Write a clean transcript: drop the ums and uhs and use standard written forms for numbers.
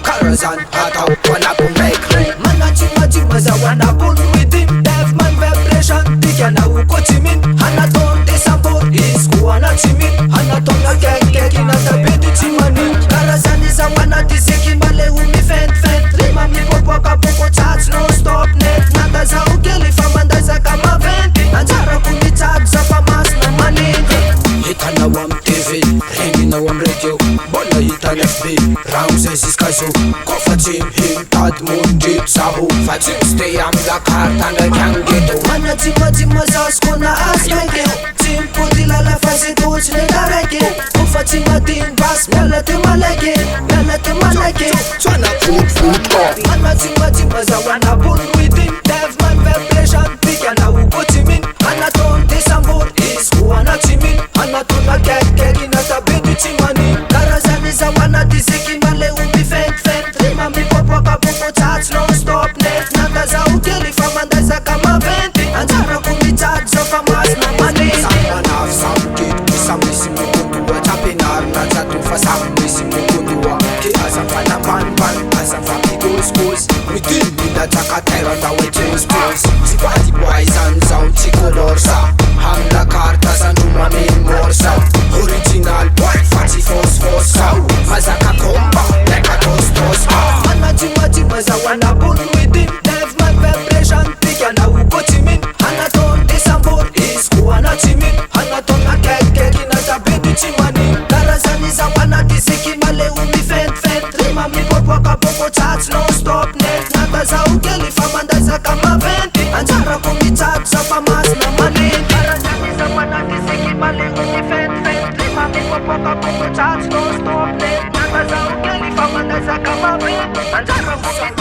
Karazan hataw wana ko make rain Mana chima za wana kun within Devman vibration Tigana uko chimin Hanaton desambor Isku wana chimin Hanaton na kek Inatabidi chimani Karazan za wana disiki male umi fent Rima mi popo kapoko chats no stop net Nanda za ukeli famanda za kama venti Anjara kumi chat za famas na manini Hita na wam TV Ringi na wam radio Bona hita FB Rauze ziskazo Kofatim him tad mundit sahu Fatim stay am la karta na kangeto Mana tima za skona askenge Tim putila la fazi tuch ne dareke Kofatima din bas melate maleke Twana food off Mana tima za wana bun within Devman vibration Pika na uko timin Anaton desambor Isku wana timin Anaton na kek Inatabidi chimani Karazani za wana disiki male umi fent Rima mi popo kapoko chats no stop net Nanda za ukeli famanda za kama venti Anjara kumi chat za famas na manini Samana samkit Kisamisi mukundua Tapinar na zatufa samisi mukundua Ki azamfana pan Azamfa schools Within me da taka terra da waiting schools Zibati boys and sound chicolorsa Hamla karta zanuma min morsa Original boy fati fosfosa Mazaka komba Leka tostos Mana chima za wana bun within Devman vibration Tika na uko chimin Hanaton desambor Isku wana chimin Hanaton na kek Inatabidi chimani Karazani za wana disiki male umi fent Rima mi popo kapoko chats no stop net Nanda za ukeli famanda za kama venti Anjara kumi chat za famas na manini Karazani za wana disiki male umi fent Rima mi popo kapoko chats no stop net Nanda za ukeli famanda za kama venti Anjara kumi